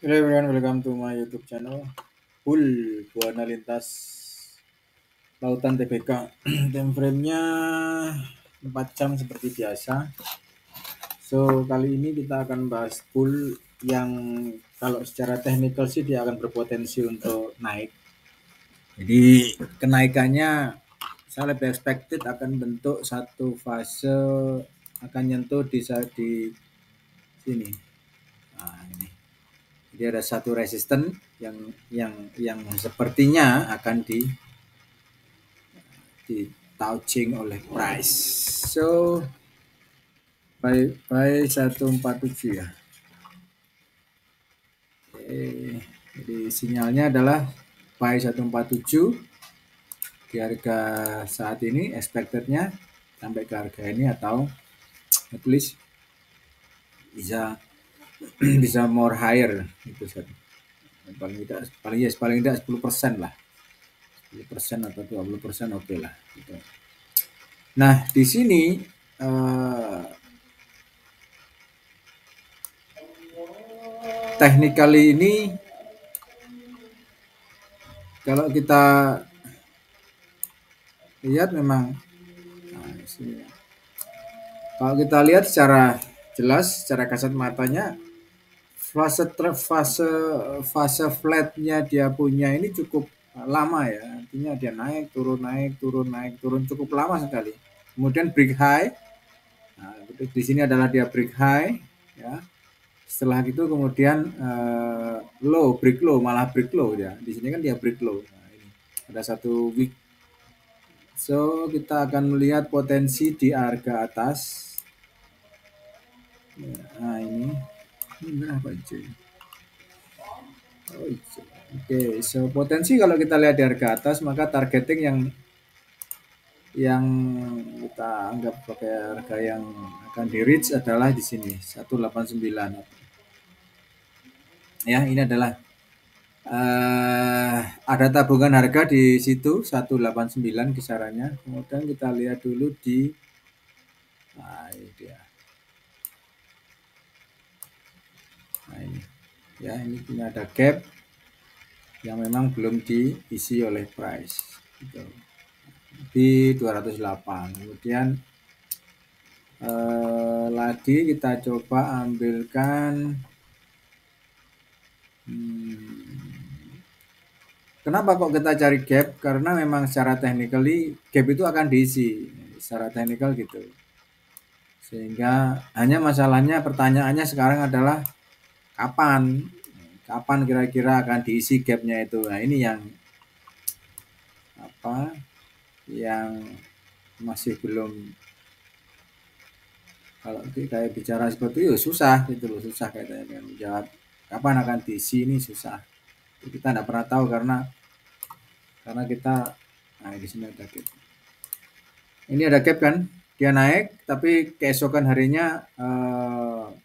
Hello everyone, welcome to my YouTube channel. Full Buana Lintas Lautan TBK. Time frame-nya 4 jam seperti biasa. So, kali ini kita akan bahas bull yang kalau secara teknikal sih dia akan berpotensi untuk naik. Jadi, kenaikannya saya lebih expected akan bentuk satu fase akan nyentuh di sini. Nah, ini. Jadi ada satu resisten yang sepertinya akan di touching oleh price. So by 147 ya. Oke, jadi sinyalnya adalah buy 147 di harga saat ini, expectednya sampai ke harga ini atau at least bisa bisa more higher itu paling tidak 10% lah, 10% atau 20% oke lah gitu. Nah di sini technically ini kalau kita lihat memang kalau kita lihat secara jelas, secara kasat matanya fase flatnya dia punya ini cukup lama ya, artinya dia naik turun cukup lama sekali. Kemudian break high, nah, di sini adalah dia break high ya. Setelah itu kemudian break low, malah break low ya. Di sini kan dia break low. Nah, ini ada satu week. So kita akan melihat potensi di harga atas. Nah ini berapa aja? Oke, so potensi kalau kita lihat di harga atas maka targeting yang kita anggap pakai harga yang akan di reach adalah di sini 189. Ya, ini adalah ada tabungan harga di situ 189 kisarannya. Kemudian kita lihat dulu di ini dia. Nah ini ya, ini punya ada gap yang memang belum diisi oleh price gitu. Di 208. Kemudian lagi kita coba ambilkan kenapa kok kita cari gap, karena memang secara technically gap itu akan diisi secara technical gitu, sehingga hanya masalahnya pertanyaannya sekarang adalah kapan kira-kira akan diisi gapnya itu. Nah ini yang masih belum, kalau kayak bicara seperti itu susah gitu loh, susah kayaknya menjawab kapan akan diisi, ini susah. Kita tidak pernah tahu karena kita di sini ada gap. Ini ada gap kan, dia naik tapi keesokan harinya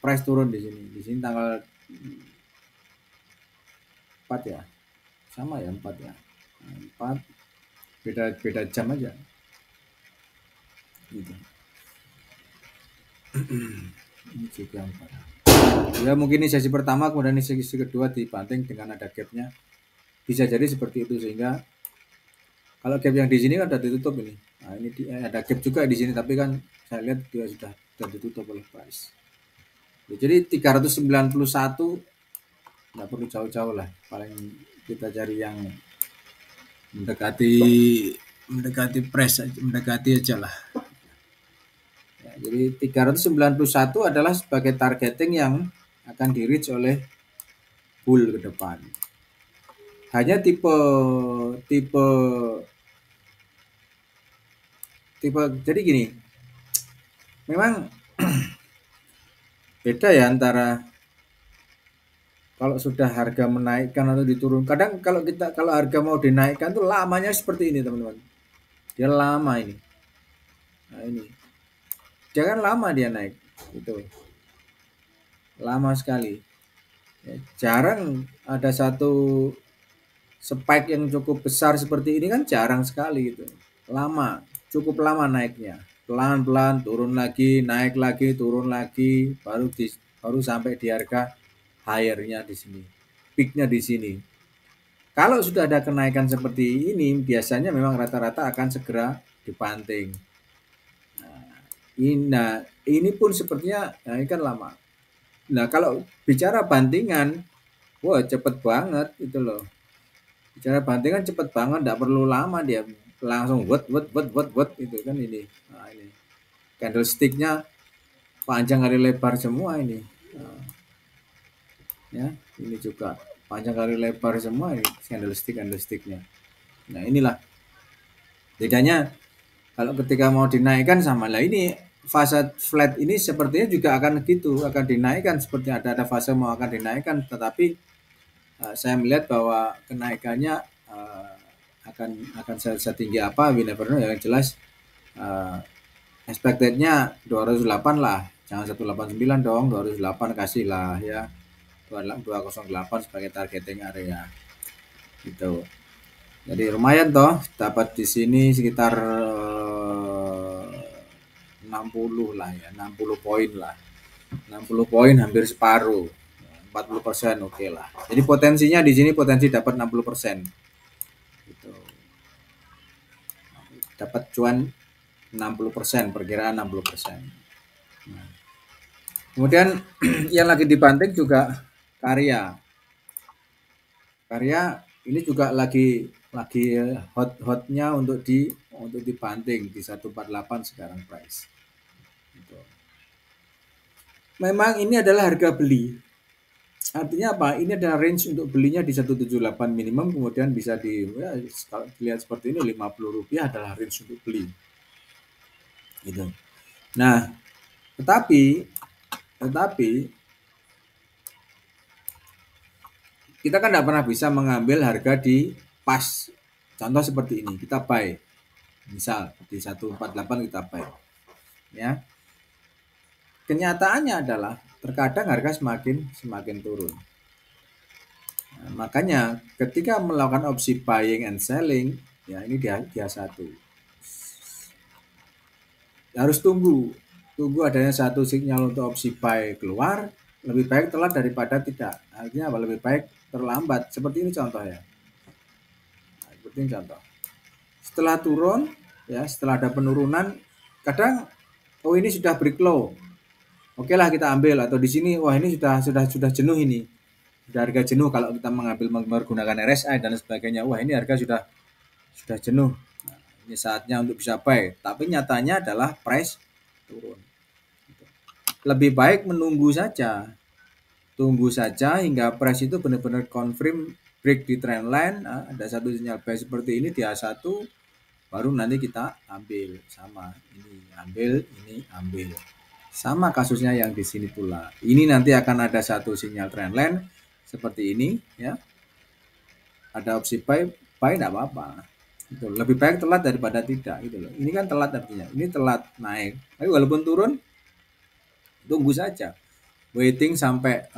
price turun di sini. Di sini tanggal 4 ya, sama ya 4 ya, 4 beda jam aja gitu. Ini juga 4 ya, mungkin ini sesi pertama, kemudian ini sesi kedua dibanting dengan ada gapnya, bisa jadi seperti itu. Sehingga kalau gap yang di sini kan sudah ditutup ini. Nah ini ada gap juga di sini, tapi kan saya lihat dia sudah ditutup oleh price. Jadi 391 nggak perlu jauh-jauh lah, paling kita cari yang mendekati price, mendekati aja lah. Ya, jadi 391 adalah sebagai targeting yang akan di reach oleh bull ke depan. Hanya tipe jadi gini, memang beda ya antara kalau sudah harga menaikkan atau diturun. Kadang kalau harga mau dinaikkan tuh lamanya seperti ini teman-teman, dia lama ini. Nah ini jangan lama dia naik itu, lama sekali ya, jarang ada satu spike yang cukup besar seperti ini kan, jarang sekali gitu. Cukup lama naiknya, pelan-pelan turun lagi, naik lagi, turun lagi, baru sampai di harga higher-nya di sini. peaknya di sini. Kalau sudah ada kenaikan seperti ini, biasanya memang rata-rata akan segera dibanting. Nah, ini pun sepertinya, nah ini kan lama. Nah, kalau bicara bantingan, wah cepet banget itu loh. Bicara bantingan cepet banget, nggak perlu lama dia langsung buat itu kan ini. Nah, ini candlesticknya panjang kali lebar semua ini. Nah, ya, ini juga panjang kali lebar semua ini candlesticknya. Nah, inilah bedanya kalau ketika mau dinaikkan sama lah ini fase flat ini sepertinya juga akan gitu, akan dinaikkan seperti ada fase mau akan dinaikkan, tetapi saya melihat bahwa kenaikannya akan setinggi apa, we never know ya. Yang jelas expected-nya 208 lah, jangan 189 dong, 208 kasih lah ya, 208 sebagai targeting area gitu. Jadi lumayan toh, dapat di sini sekitar 60 lah ya, 60 poin lah. 60 poin hampir separuh. 40% oke lah. Jadi potensinya di sini potensi dapat 60%. Gitu. Dapat cuan 60%, perkiraan 60%. Nah. Kemudian yang lagi dibanting juga Karya. Karya ini juga lagi hot-hotnya untuk dibanting di 148 sekarang price. Gitu. Memang ini adalah harga beli. Artinya apa? Ini adalah range untuk belinya di 178 minimum, kemudian bisa ya, kalau dilihat seperti ini Rp50 adalah range untuk beli. Gitu. Nah, tetapi kita kan tidak pernah bisa mengambil harga di pas. Contoh seperti ini, kita buy. Misal di 148 kita buy. Ya. Kenyataannya adalah terkadang harga semakin turun. Nah, makanya ketika melakukan opsi buying and selling, ya ini dia satu. Harus tunggu adanya satu sinyal untuk opsi buy keluar, lebih baik telat daripada tidak. Artinya apa? Lebih baik terlambat. Seperti ini contohnya. Nah, seperti ini contoh. Setelah turun, ya setelah ada penurunan, kadang ini sudah break low. Oke lah kita ambil, atau di sini wah ini sudah jenuh ini. Sudah harga jenuh kalau kita menggunakan RSI dan sebagainya. Wah, ini harga sudah jenuh. Nah, ini saatnya untuk bisa buy. Tapi nyatanya adalah price turun. Lebih baik menunggu saja. Tunggu saja hingga price itu benar-benar confirm break di trendline. Nah, ada satu sinyal buy seperti ini di A1, baru nanti kita ambil. Sama ini ambil. Sama kasusnya yang di sini pula. Ini nanti akan ada satu sinyal trendline seperti ini ya. Ada opsi buy enggak apa-apa. Itu lebih baik telat daripada tidak gitu loh. Ini kan telat artinya. Ini telat naik. Tapi walaupun turun, tunggu saja. Waiting sampai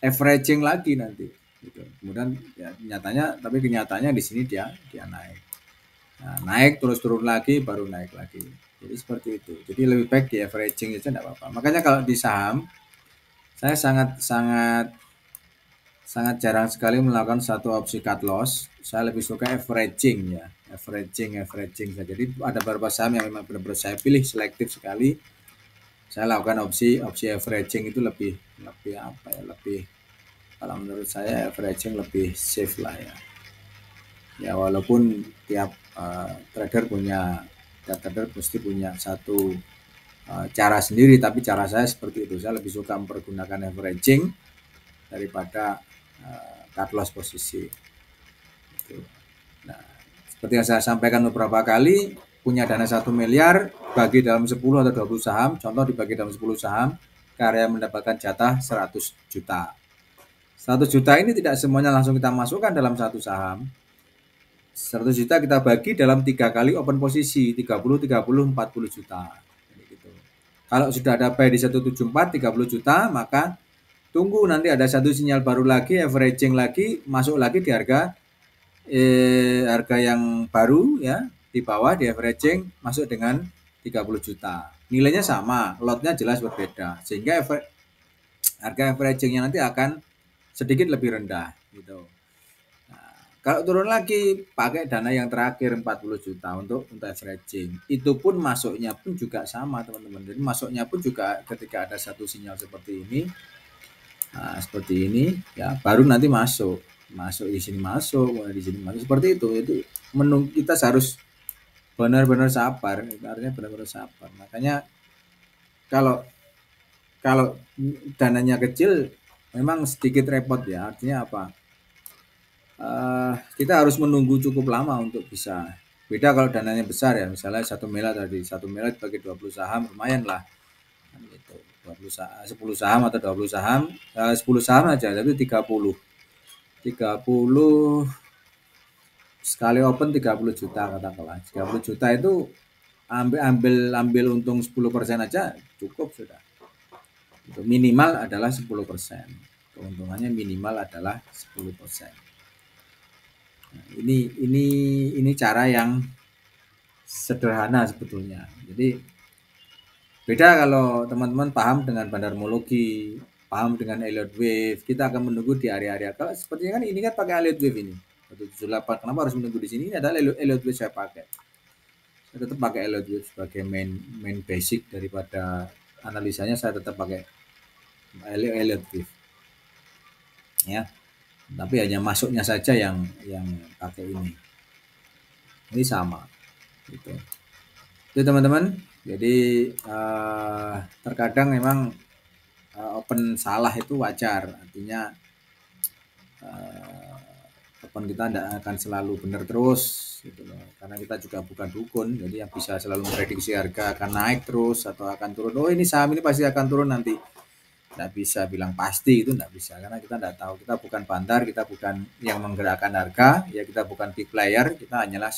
averaging lagi nanti gitu. Kemudian ya kenyataannya di sini dia naik. Nah, naik terus turun lagi baru naik lagi. Jadi seperti itu. Jadi lebih baik di averaging itu enggak apa-apa. Makanya kalau di saham saya sangat jarang sekali melakukan satu opsi cut loss. Saya lebih suka averaging ya, averaging saja. Jadi ada beberapa saham yang memang benar-benar saya pilih selektif sekali. Saya lakukan opsi averaging itu lebih kalau menurut saya averaging lebih safe lah ya. Ya walaupun tiap trader pasti punya satu cara sendiri, tapi cara saya seperti itu. Saya lebih suka mempergunakan averaging daripada cut loss posisi. Gitu. Nah, seperti yang saya sampaikan beberapa kali, punya dana 1 miliar, bagi dalam 10 atau 20 saham, contoh dibagi dalam 10 saham, Karya mendapatkan jatah 100 juta. 100 juta ini tidak semuanya langsung kita masukkan dalam satu saham. 100 juta kita bagi dalam 3 kali open posisi, 30, 30, 40 juta. Gitu. Kalau sudah ada buy di 174, 30 juta, maka tunggu nanti ada satu sinyal baru lagi, averaging lagi, masuk lagi di harga yang baru ya, di bawah di averaging masuk dengan 30 juta. Nilainya sama, lotnya jelas berbeda. Sehingga harga averagingnya nanti akan sedikit lebih rendah gitu. Nah, kalau turun lagi pakai dana yang terakhir 40 juta untuk averaging. Itu pun masuknya pun juga sama teman-teman. Jadi masuknya pun juga ketika ada satu sinyal seperti ini, nah, seperti ini ya baru nanti masuk di sini masuk, di sini masuk seperti itu menunggu. Kita harus benar-benar sabar, itu artinya benar-benar sabar. Makanya kalau kalau dananya kecil memang sedikit repot ya, artinya apa, kita harus menunggu cukup lama untuk bisa. Beda kalau dananya besar ya, misalnya 1 miliar tadi, 1 miliar bagi 20 saham lumayan lah kan gitu. 20 saham, 10 saham atau 20 saham, 10 saham aja tapi 30 sekali open 30 juta katakanlah. 30 juta itu ambil untung 10% aja cukup sudah. Itu minimal adalah 10%. Keuntungannya minimal adalah 10%. Nah, ini cara yang sederhana sebetulnya. Jadi beda kalau teman-teman paham dengan bandarmologi, paham dengan Elliott Wave, kita akan menunggu di area-area. Kalau sepertinya kan ini kan pakai Elliott Wave ini. 178. Kenapa harus menunggu di sini? Ini adalah Elliott Wave saya pakai. Saya tetap pakai Elliott Wave sebagai main basic daripada analisanya. Saya tetap pakai Elliott Wave. Ya. Tapi hanya masuknya saja yang pakai ini. Ini sama. Gitu. Itu teman-teman. Jadi terkadang memang open salah itu wajar, artinya open kita tidak akan selalu benar terus gitu loh, karena kita juga bukan dukun, jadi yang bisa selalu memprediksi harga akan naik terus atau akan turun. Oh ini saham ini pasti akan turun nanti, tidak bisa bilang pasti, itu tidak bisa karena kita tidak tahu. Kita bukan bandar, kita bukan yang menggerakkan harga, ya kita bukan big player, kita hanyalah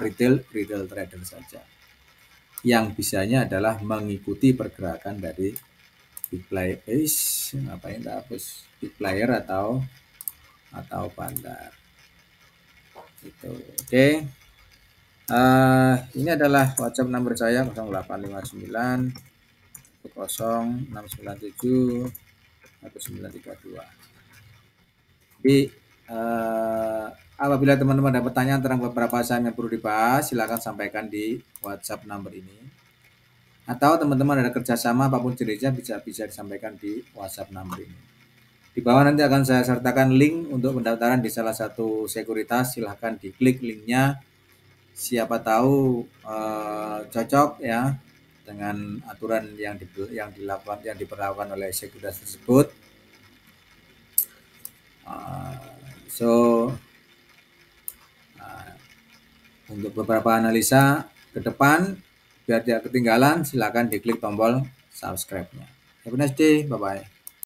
retail trader saja. Yang bisanya adalah mengikuti pergerakan dari big player, ngapain hapus big player atau bandar gitu. Oke. Ini adalah WhatsApp nomor saya 0859 0697 1932. Jadi apabila teman-teman ada pertanyaan tentang beberapa saham yang perlu dibahas, silakan sampaikan di WhatsApp nomor ini. Atau teman-teman ada kerjasama apapun jenisnya bisa disampaikan di WhatsApp nomor ini. Di bawah nanti akan saya sertakan link untuk pendaftaran di salah satu sekuritas. Silahkan diklik linknya. Siapa tahu cocok ya dengan aturan yang diperlakukan oleh sekuritas tersebut. Untuk beberapa analisa ke depan biar tidak ketinggalan, silakan diklik tombol subscribe-nya. Have a nice day, bye-bye.